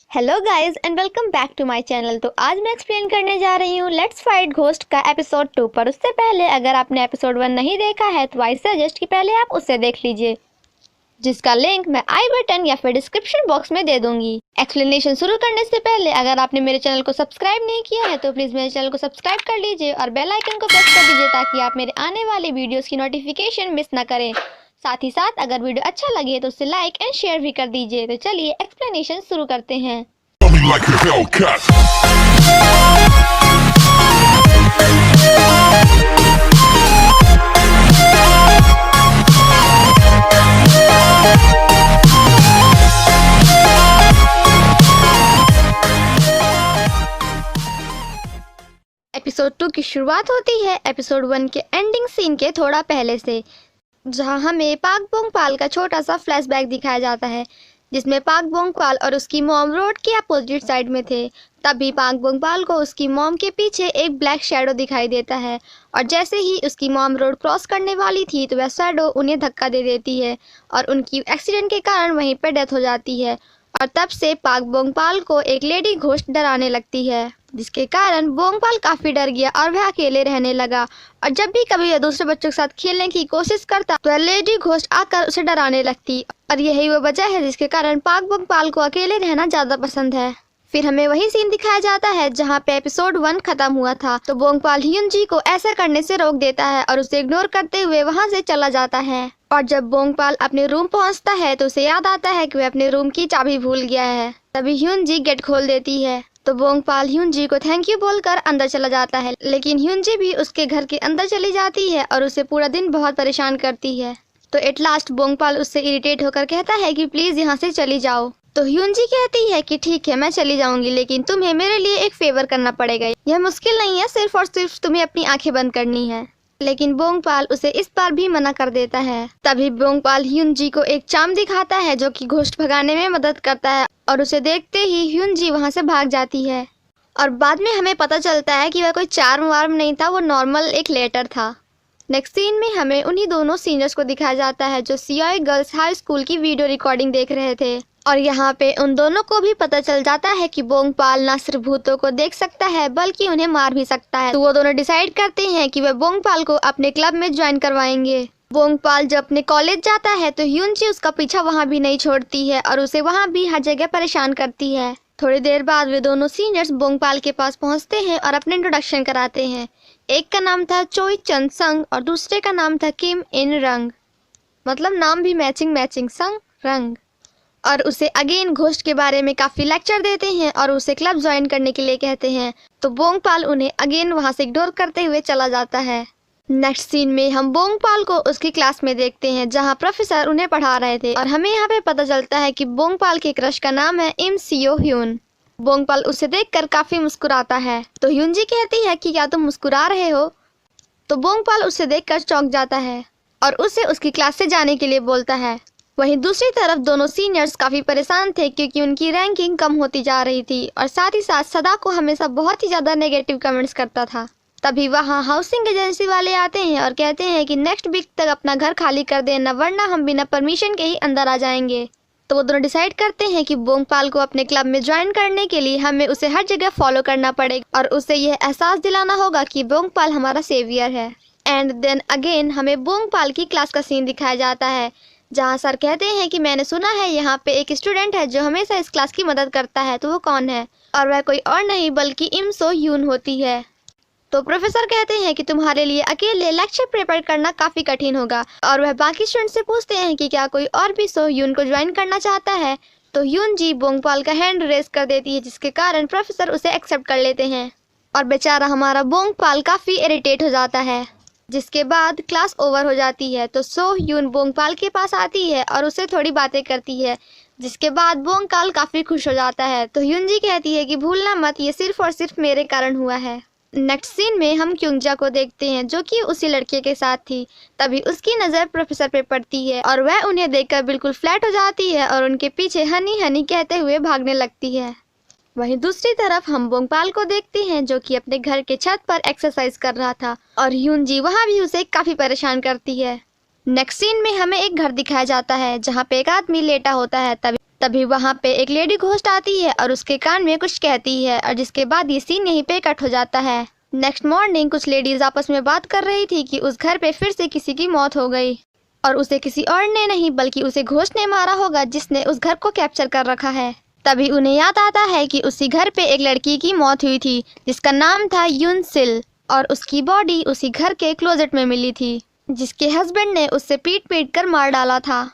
Hello guys and welcome back to my channel. तो आज मैं एक्सप्लेन करने जा रही हूँ लेट्स फाइट घोस्ट का एपिसोड 2। पर उससे पहले अगर आपने एपिसोड 1 नहीं देखा है तो आई सजेस्ट कि पहले आप उसे देख लीजिए, जिसका लिंक मैं आई बटन या फिर डिस्क्रिप्शन बॉक्स में दे दूंगी। एक्सप्लेनेशन शुरू करने से पहले अगर आपने मेरे चैनल को सब्सक्राइब नहीं किया है तो प्लीज़ मेरे चैनल को सब्सक्राइब कर लीजिए और बेल आइकन को प्रेस कर दीजिए ताकि आप मेरे आने वाले वीडियोज़ की नोटिफिकेशन मिस ना करें। साथ ही साथ अगर वीडियो अच्छा लगे तो उसे लाइक एंड शेयर भी कर दीजिए। तो चलिए एक्सप्लेनेशन शुरू करते हैं। Like a Hellcat. एपिसोड 2 की शुरुआत होती है एपिसोड 1 के एंडिंग सीन के थोड़ा पहले से, जहां हमें पाक बोंग पाल का छोटा सा फ्लैशबैक दिखाया जाता है, जिसमें पाक बोंग पाल और उसकी मॉम रोड के अपोजिट साइड में थे। तभी पाक बोंग पाल को उसकी मॉम के पीछे एक ब्लैक शैडो दिखाई देता है और जैसे ही उसकी मॉम रोड क्रॉस करने वाली थी तो वह शैडो उन्हें धक्का दे देती है और उनकी एक्सीडेंट के कारण वहीं पर डेथ हो जाती है। और तब से पाक बोंग पाल को एक लेडी घोस्ट डराने लगती है, जिसके कारण बोंग पाल काफ़ी डर गया और वह अकेले रहने लगा। और जब भी कभी वह दूसरे बच्चों के साथ खेलने की कोशिश करता तो वह लेडी घोस्ट आकर उसे डराने लगती और यही वो वजह है जिसके कारण पाक बोंग पाल को अकेले रहना ज़्यादा पसंद है। फिर हमें वही सीन दिखाया जाता है जहाँ पे एपिसोड 1 खत्म हुआ था। तो बोंग पाल ह्यून जी को ऐसा करने से रोक देता है और उसे इग्नोर करते हुए वहाँ से चला जाता है। और जब बोंग पाल अपने रूम पहुँचता है तो उसे याद आता है कि वह अपने रूम की चाबी भूल गया है। तभी ह्यून जी गेट खोल देती है तो बोंग पाल ह्यून जी को थैंक यू बोलकर अंदर चला जाता है, लेकिन ह्यून जी भी उसके घर के अंदर चली जाती है और उसे पूरा दिन बहुत परेशान करती है। तो एट लास्ट बोंग पाल उससे इरिटेट होकर कहता है कि प्लीज़ यहाँ से चली जाओ। तो ह्यून जी कहती है कि ठीक है मैं चली जाऊंगी, लेकिन तुम्हें मेरे लिए एक फेवर करना पड़ेगा। यह मुश्किल नहीं है, सिर्फ और सिर्फ तुम्हें अपनी आंखें बंद करनी है। लेकिन बोंग पाल उसे इस बार भी मना कर देता है। तभी बोंग पाल ह्यून जी को एक चार्म दिखाता है जो कि घोस्ट भगाने में मदद करता है और उसे देखते ही ह्यून जी वहाँ से भाग जाती है। और बाद में हमें पता चलता है कि वह कोई चार्म वार्म नहीं था, वो नॉर्मल एक लेटर था। नेक्स्ट सीन में हमें उन्हीं दोनों सीनियर्स को दिखाया जाता है जो सियोई गर्ल्स हाई स्कूल की वीडियो रिकॉर्डिंग देख रहे थे। और यहाँ पे उन दोनों को भी पता चल जाता है कि बोंग पाल ना सिर्फ भूतों को देख सकता है बल्कि उन्हें मार भी सकता है। तो वो दोनों डिसाइड करते हैं कि वे बोंग पाल को अपने क्लब में ज्वाइन करवाएंगे। बोंग पाल जब अपने कॉलेज जाता है तो ह्यून जी उसका पीछा वहाँ भी नहीं छोड़ती है और उसे वहाँ भी हर जगह परेशान करती है। थोड़ी देर बाद वे दोनों सीनियर्स बोंग पाल के पास पहुँचते हैं और अपने इंट्रोडक्शन कराते हैं। एक का नाम था चोई चन संग और दूसरे का नाम था किम इन रंग, मतलब नाम भी मैचिंग संग रंग। और उसे अगेन घोस्ट के बारे में काफ़ी लेक्चर देते हैं और उसे क्लब ज्वाइन करने के लिए कहते हैं। तो बोंग पाल उन्हें अगेन वहाँ से इग्नोर करते हुए चला जाता है। नेक्स्ट सीन में हम बोंग पाल को उसकी क्लास में देखते हैं जहाँ प्रोफेसर उन्हें पढ़ा रहे थे और हमें यहाँ पे पता चलता है कि बोंग पाल के क्रश का नाम है इम सियो ह्यून। बोंग पाल उसे देखकर काफ़ी मुस्कुराता है। तो ह्यून जी कहती है कि क्या तुम मुस्कुरा रहे हो? तो बोंग पाल उसे देखकर चौंक जाता है और उसे उसकी क्लास से जाने के लिए बोलता है। वहीं दूसरी तरफ दोनों सीनियर्स काफ़ी परेशान थे क्योंकि उनकी रैंकिंग कम होती जा रही थी और साथ ही साथ सदा को हमेशा बहुत ही ज़्यादा नेगेटिव कमेंट्स करता था। तभी वहाँ हाउसिंग एजेंसी वाले आते हैं और कहते हैं कि नेक्स्ट वीक तक अपना घर खाली कर देना वरना हम बिना परमिशन के ही अंदर आ जाएंगे। तो वो दोनों डिसाइड करते हैं कि बोंग पाल को अपने क्लब में ज्वाइन करने के लिए हमें उसे हर जगह फॉलो करना पड़ेगा और उसे यह एहसास दिलाना होगा कि बोंग पाल हमारा सेवियर है। एंड देन अगेन हमें बोंग पाल की क्लास का सीन दिखाया जाता है जहाँ सर कहते हैं कि मैंने सुना है यहाँ पे एक स्टूडेंट है जो हमेशा इस क्लास की मदद करता है, तो वो कौन है? और वह कोई और नहीं बल्कि इम सो ह्यून होती है। तो प्रोफेसर कहते हैं कि तुम्हारे लिए अकेले लेक्चर प्रिपेयर करना काफ़ी कठिन होगा और वह बाकी स्टूडेंट से पूछते हैं कि क्या कोई और भी सो ह्यून को ज्वाइन करना चाहता है। तो ह्यून जी बोंग पाल का हैंड रेस कर देती है जिसके कारण प्रोफेसर उसे एक्सेप्ट कर लेते हैं और बेचारा हमारा बोंग पाल काफ़ी इरिटेट हो जाता है। जिसके बाद क्लास ओवर हो जाती है तो सो ह्यून बोंग पाल के पास आती है और उससे थोड़ी बातें करती है, जिसके बाद बोंग पाल काफ़ी खुश हो जाता है। तो ह्यून जी कहती है कि भूलना मत, ये सिर्फ और सिर्फ मेरे कारण हुआ है। नेक्स्ट सीन में हम क्योंगजा को देखते हैं जो कि उसी लड़के के साथ थी। तभी उसकी नज़र प्रोफेसर पे पड़ती है और वह उन्हें देखकर बिल्कुल फ्लैट हो जाती है और उनके पीछे हनी हनी कहते हुए भागने लगती है। वहीं दूसरी तरफ हम बोंग पाल को देखते हैं जो कि अपने घर के छत पर एक्सरसाइज कर रहा था और ह्यून जी वहाँ भी उसे काफ़ी परेशान करती है। नेक्स्ट सीन में हमें एक घर दिखाया जाता है जहाँ पे एक आदमी लेटा होता है। तभी वहाँ पे एक लेडी घोस्ट आती है और उसके कान में कुछ कहती है, और जिसके बाद ये सीन यहीं पे कट हो जाता है। नेक्स्ट मॉर्निंग कुछ लेडीज आपस में बात कर रही थी कि उस घर पे फिर से किसी की मौत हो गई, और उसे किसी और ने नहीं बल्कि उसे घोस्ट ने मारा होगा जिसने उस घर को कैप्चर कर रखा है। तभी उन्हें याद आता है कि उसी घर पे एक लड़की की मौत हुई थी जिसका नाम था यून सिल, और उसकी बॉडी उसी घर के क्लोजेट में मिली थी जिसके हस्बैंड ने उससे पीट कर मार डाला था।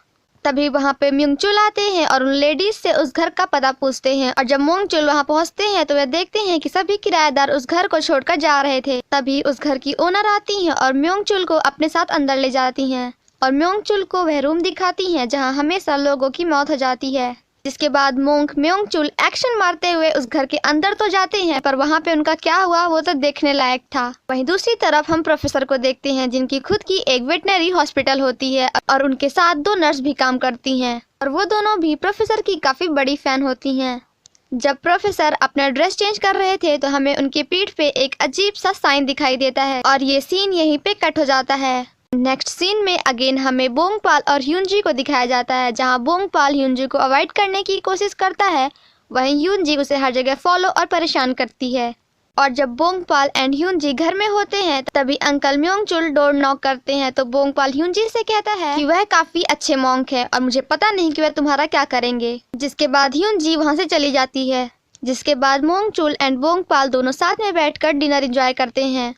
तभी वहाँ पे म्योंगचुल आते हैं और उन लेडीज से उस घर का पता पूछते हैं, और जब म्योंगचुल वहाँ पहुँचते हैं तो वे देखते हैं कि सभी किराएदार उस घर को छोड़कर जा रहे थे। तभी उस घर की ओनर आती हैं और म्योंगचुल को अपने साथ अंदर ले जाती हैं, और म्योंगचुल को वह रूम दिखाती हैं जहाँ हमेशा लोगों की मौत हो जाती है। जिसके बाद म्योंगचुल एक्शन मारते हुए उस घर के अंदर तो जाते हैं, पर वहाँ पे उनका क्या हुआ वो तो देखने लायक था। वहीं दूसरी तरफ हम प्रोफेसर को देखते हैं जिनकी खुद की एक वेटनरी हॉस्पिटल होती है, और उनके साथ 2 नर्स भी काम करती हैं, और वो दोनों भी प्रोफेसर की काफी बड़ी फैन होती हैं। जब प्रोफेसर अपना ड्रेस चेंज कर रहे थे तो हमें उनकी पीठ पे एक अजीब सा साइन दिखाई देता है, और ये सीन यहीं पे कट हो जाता है। नेक्स्ट सीन में अगेन हमें बोंगपाल और ह्यूनजी को दिखाया जाता है, जहां बोंगपाल ह्यूनजी को अवॉइड करने की कोशिश करता है, वहीं ह्यूनजी उसे हर जगह फॉलो और परेशान करती है। और जब बोंगपाल एंड ह्यूनजी घर में होते हैं तभी अंकल म्योंगचुल डोर नॉक करते हैं, तो बोंगपाल ह्यूनजी से कहता है कि वह काफी अच्छे मॉन्क है और मुझे पता नहीं कि वह तुम्हारा क्या करेंगे। जिसके बाद ह्यूनजी वहां से चली जाती है। जिसके बाद म्योंगचुल एंड बोंगपाल दोनों साथ में बैठकर डिनर एंजॉय करते हैं।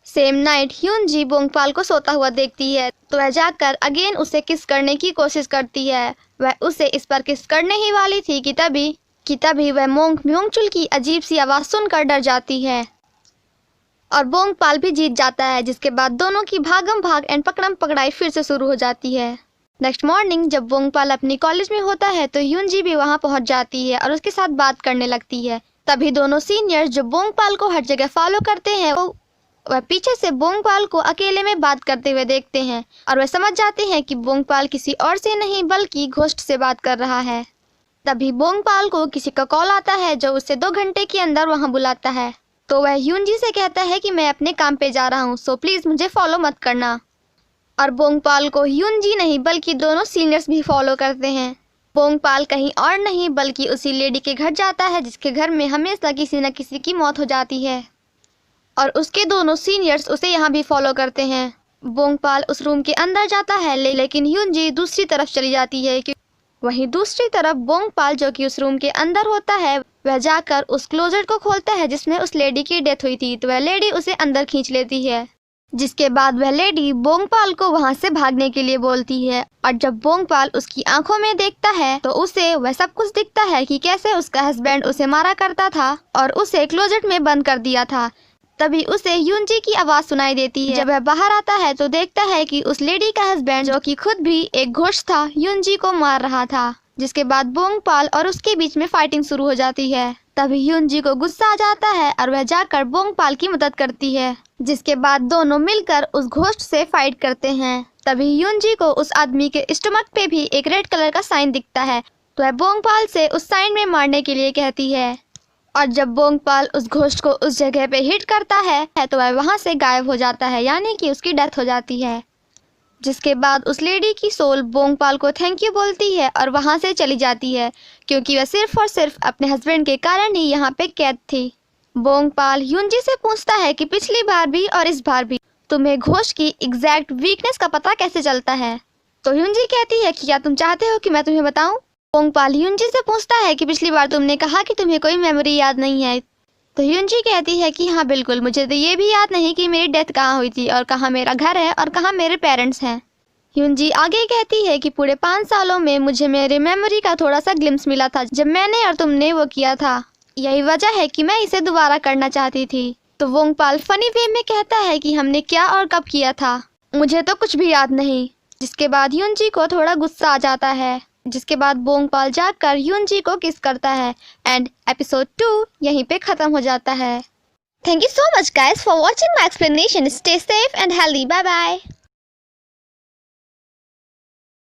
सेम नाइट ह्यूनजी बोंगपाल को सोता हुआ देखती है, तो वह जाकर अगेन उसे किस करने की कोशिश करती है। वह उसे इस पर किस करने ही वाली थी कि तभी वह म्योंगचुल की अजीब सी आवाज़ सुनकर डर जाती है, और बोंगपाल भी जीत जाता है। जिसके बाद दोनों की भागम भाग एंड पकड़म पकड़ाई फिर से शुरू हो जाती है। नेक्स्ट मॉर्निंग जब बोंगपाल अपनी कॉलेज में होता है तो ह्यूनजी भी वहां पहुंच जाती है और उसके साथ बात करने लगती है। तभी दोनों सीनियर्स जो बोंगपाल को हर जगह फॉलो करते हैं वह पीछे से बोंगपाल को अकेले में बात करते हुए देखते हैं, और वह समझ जाते हैं कि बोंगपाल किसी और से नहीं बल्कि घोस्ट से बात कर रहा है। तभी बोंगपाल को किसी का कॉल आता है जो उसे 2 घंटे के अंदर वहां बुलाता है, तो वह ह्यूनजी से कहता है कि मैं अपने काम पे जा रहा हूँ, सो प्लीज मुझे फॉलो मत करना। और बोंगपाल को ह्यूनजी नहीं बल्कि दोनों सीनियर्स भी फॉलो करते हैं। बोंगपाल कहीं और नहीं बल्कि उसी लेडी के घर जाता है जिसके घर में हमेशा किसी न किसी की मौत हो जाती है, और उसके दोनों सीनियर्स उसे यहाँ भी फॉलो करते हैं। बोंगपाल उस रूम के अंदर जाता है लेकिन ह्यूनजी दूसरी तरफ चली जाती है। वहीं दूसरी तरफ बोंगपाल जो कि उस रूम के अंदर होता है वह जाकर उस क्लोजेट को खोलता है जिसमें उस लेडी की डेथ हुई थी, तो वह लेडी उसे अंदर खींच लेती है। जिसके बाद वह लेडी बोंगपाल को वहां से भागने के लिए बोलती है, और जब बोंगपाल उसकी आंखों में देखता है तो उसे वह सब कुछ दिखता है कि कैसे उसका हस्बैंड उसे मारा करता था और उसे क्लोजेट में बंद कर दिया था। तभी उसे ह्यूनजी की आवाज सुनाई देती है। जब वह बाहर आता है तो देखता है कि उस लेडी का हस्बैंड जो कि खुद भी एक घोस्ट था ह्यूनजी को मार रहा था। जिसके बाद बोंगपाल और उसके बीच में फाइटिंग शुरू हो जाती है। तभी ह्यूनजी को गुस्सा आ जाता है और वह जाकर बोंगपाल की मदद करती है। जिसके बाद दोनों मिलकर उस घोस्ट से फाइट करते हैं। तभी ह्यूनजी को उस आदमी के स्टमक पे भी एक रेड कलर का साइन दिखता है, तो वह बोंगपाल से उस साइन में मारने के लिए कहती है। और जब बोंगपाल उस घोस्ट को उस जगह पे हिट करता है तो वह वहां से गायब हो जाता है, यानी कि उसकी डेथ हो जाती है। जिसके बाद उस लेडी की सोल बोंगपाल को थैंक यू बोलती है और वहां से चली जाती है, क्योंकि वह सिर्फ और सिर्फ अपने हस्बैंड के कारण ही यहाँ पे कैद थी। बोंगपाल ह्यूनजी से पूछता है कि पिछली बार भी और इस बार भी तुम्हें घोस्ट की एग्जैक्ट वीकनेस का पता कैसे चलता है। तो ह्यूनजी कहती है कि क्या तुम चाहते हो कि मैं तुम्हें बताऊं। बोंगपाल ह्यूनजी से पूछता है कि पिछली बार तुमने कहा कि तुम्हें कोई मेमोरी याद नहीं है। तो ह्यूनजी कहती है कि हाँ बिल्कुल, मुझे तो ये भी याद नहीं कि मेरी डेथ कहाँ हुई थी और कहाँ मेरा घर है और कहाँ मेरे पेरेंट्स हैं। ह्यूनजी आगे कहती है कि पूरे 5 सालों में मुझे मेरे मेमोरी का थोड़ा सा ग्लिम्स मिला था जब मैंने और तुमने वो किया था। यही वजह है कि मैं इसे दोबारा करना चाहती थी। तो बोंगपाल फनी वे में कहता है कि हमने क्या और कब किया था, मुझे तो कुछ भी याद नहीं। जिसके बाद ह्यूनजी को थोड़ा गुस्सा आ जाता है। जिसके बाद बोंगपाल जाकर ह्यूनजी को किस करता है एंड एपिसोड 2 यहीं पे खत्म हो जाता है। Thank you so much guys for watching my explanation. Stay safe and healthy. Bye bye.